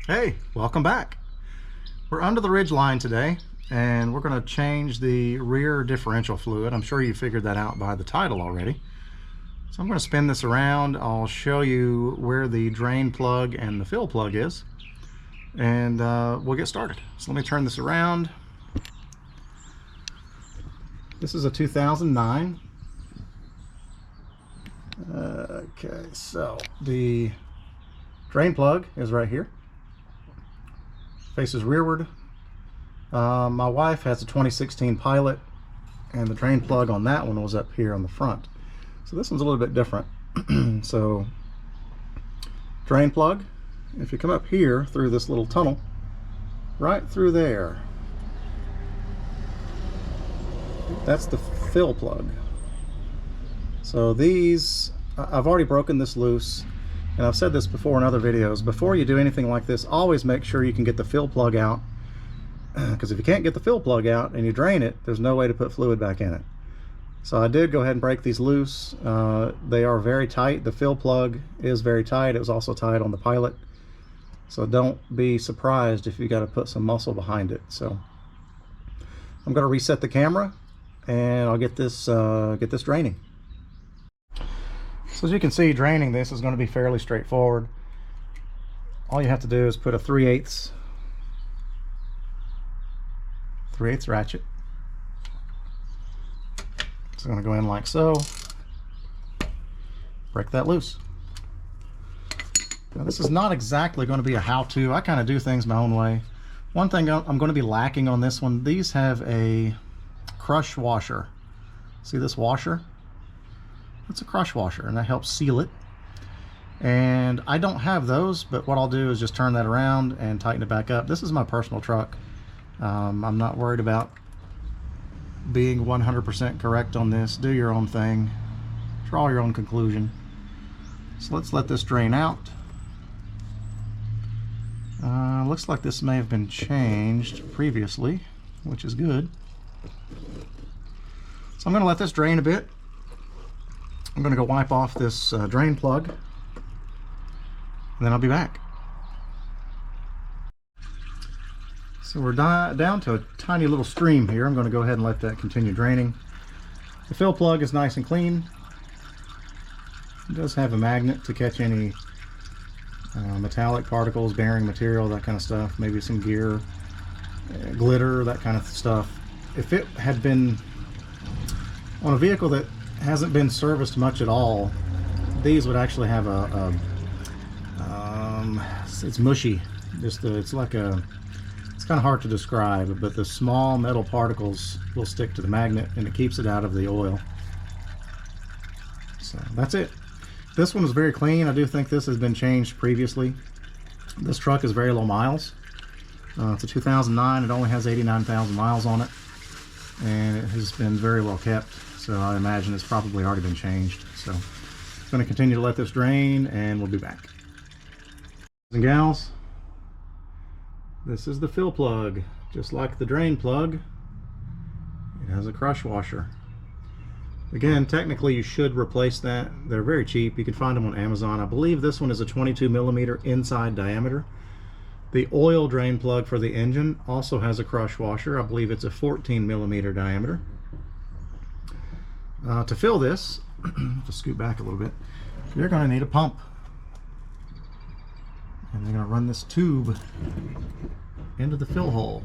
Hey, welcome back. We're under the Ridgeline today, and we're going to change the rear differential fluid. I'm sure you figured that out by the title already. So I'm going to spin this around. I'll show you where the drain plug and the fill plug is, and we'll get started. So let me turn this around. This is a 2009. Okay, so the drain plug is right here. Faces rearward. My wife has a 2016 Pilot, and the drain plug on that one was up here on the front. So this one's a little bit different. So drain plug, if you come up here through this little tunnel, right through there, that's the fill plug. So these, I've already broken this loose, and I've said this before in other videos. Before you do anything like this, always make sure you can get the fill plug out, because if you can't get the fill plug out and you drain it, there's no way to put fluid back in it. So I did go ahead and break these loose. They are very tight. The fill plug is very tight. It was also tight on the Pilot. So don't be surprised if you got to put some muscle behind it. So I'm going to reset the camera, and I'll get this draining. So as you can see, draining this is going to be fairly straightforward. All you have to do is put a 3/8 ratchet. It's going to go in like so. Break that loose. Now, this is not exactly going to be a how-to. I kind of do things my own way. One thing I'm going to be lacking on this one, these have a crush washer. See this washer? It's a crush washer, and that helps seal it. And I don't have those, but what I'll do is just turn that around and tighten it back up. This is my personal truck. I'm not worried about being 100% correct on this. Do your own thing. Draw your own conclusion. So let's let this drain out. Looks like this may have been changed previously, which is good. So I'm going to let this drain a bit. I'm going to go wipe off this drain plug, and then I'll be back. So we're down to a tiny little stream here. I'm going to go ahead and let that continue draining. The fill plug is nice and clean. It does have a magnet to catch any metallic particles, bearing material, that kind of stuff, maybe some gear, glitter, that kind of stuff. If it had been on a vehicle that hasn't been serviced much at all, these would actually have it's mushy. It's kind of hard to describe, but the small metal particles will stick to the magnet, and it keeps it out of the oil. So that's it. This one is very clean. I do think this has been changed previously. This truck is very low miles. It's a 2009. It only has 89,000 miles on it, and it has been very well kept. So I imagine it's probably already been changed. So I'm going to continue to let this drain, and we'll be back. Boys and gals, this is the fill plug. Just like the drain plug, it has a crush washer. Again, technically you should replace that. They're very cheap. You can find them on Amazon. I believe this one is a 22mm inside diameter. The oil drain plug for the engine also has a crush washer. I believe it's a 14mm diameter. To fill this, just scoot back a little bit, you're going to need a pump. And they're going to run this tube into the fill hole.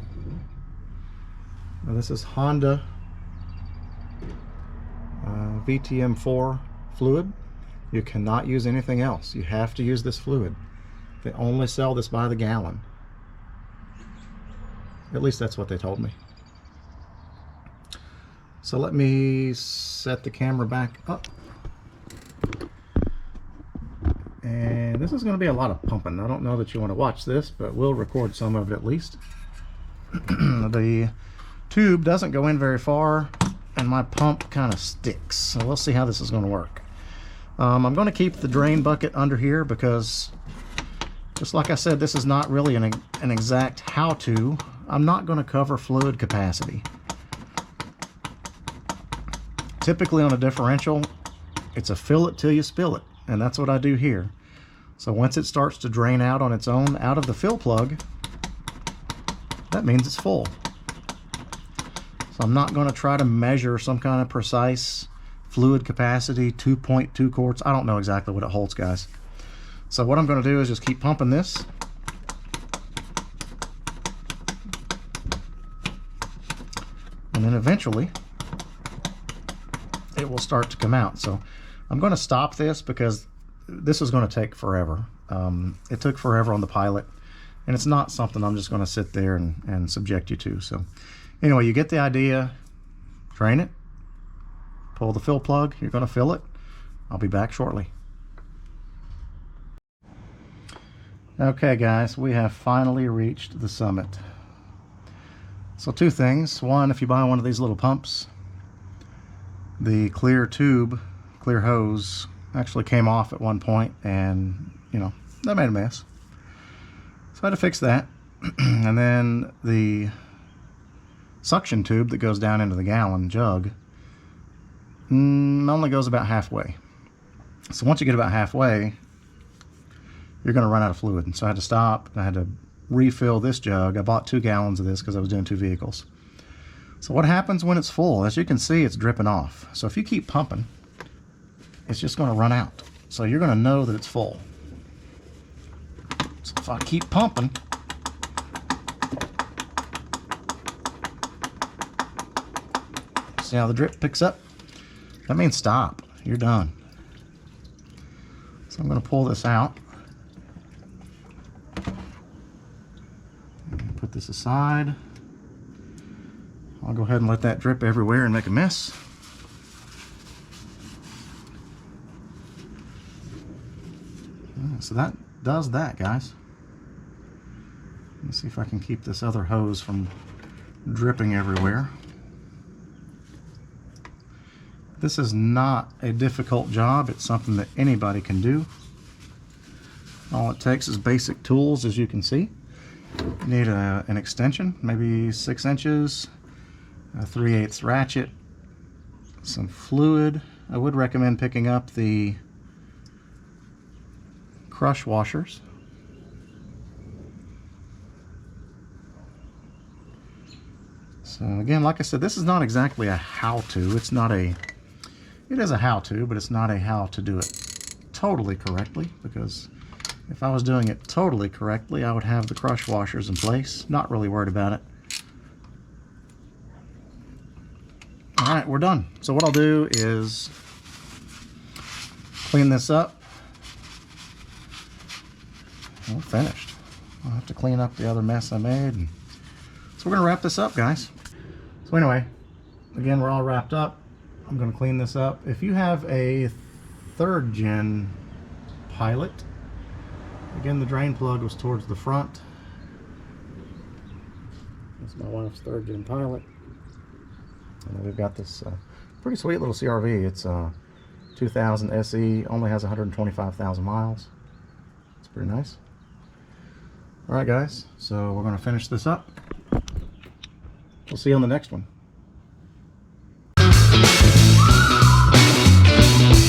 Now this is Honda VTM-4 fluid. You cannot use anything else. You have to use this fluid. They only sell this by the gallon. At least that's what they told me. So let me set the camera back up. And this is going to be a lot of pumping. I don't know that you want to watch this, but we'll record some of it at least. The tube doesn't go in very far, and my pump kind of sticks. So we'll see how this is going to work. I'm going to keep the drain bucket under here because, just like I said, this is not really an exact how-to. I'm not going to cover fluid capacity. Typically on a differential, it's a fill it till you spill it, and that's what I do here. So once it starts to drain out on its own out of the fill plug, that means it's full. So I'm not going to try to measure some kind of precise fluid capacity, 2.2 quarts. I don't know exactly what it holds, guys. So what I'm going to do is just keep pumping this. And then eventually it will start to come out. So I'm going to stop this because this is going to take forever. It took forever on the Pilot, and it's not something I'm just going to sit there and subject you to. So anyway, you get the idea. Drain it, pull the fill plug, you're going to fill it. I'll be back shortly. Okay guys, we have finally reached the summit. So two things. One, if you buy one of these little pumps, the clear tube, clear hose actually came off at one point, and you know, that made a mess. So I had to fix that. And then the suction tube that goes down into the gallon jug only goes about halfway. So once you get about halfway, you're going to run out of fluid. And so I had to stop. I had to refill this jug. I bought 2 gallons of this because I was doing 2 vehicles. So what happens when it's full? As you can see, it's dripping off. So if you keep pumping, it's just going to run out. So you're going to know that it's full. So if I keep pumping, see how the drip picks up? That means stop. You're done. So I'm going to pull this out. Put this aside. I'll go ahead and let that drip everywhere and make a mess. So that does that, guys. Let me see if I can keep this other hose from dripping everywhere. This is not a difficult job. It's something that anybody can do. All it takes is basic tools, as you can see. You need an extension, maybe 6 inches, a 3/8 ratchet, some fluid. I would recommend picking up the crush washers. So again, like I said, this is not exactly a how-to. It's not a, it is a how-to, but it's not a how to do it totally correctly, because if I was doing it totally correctly, I would have the crush washers in place. Not really worried about it. All right, we're done. So what I'll do is clean this up. We're finished. I'll have to clean up the other mess I made. And so we're gonna wrap this up, guys. So anyway, again, we're all wrapped up. I'm gonna clean this up. If you have a 3rd gen Pilot, again, the drain plug was towards the front. That's my wife's 3rd gen Pilot. And we've got this pretty sweet little CRV. It's 2000 SE, only has 125,000 miles. It's pretty nice. All right, guys, so we're going to finish this up. We'll see you on the next one.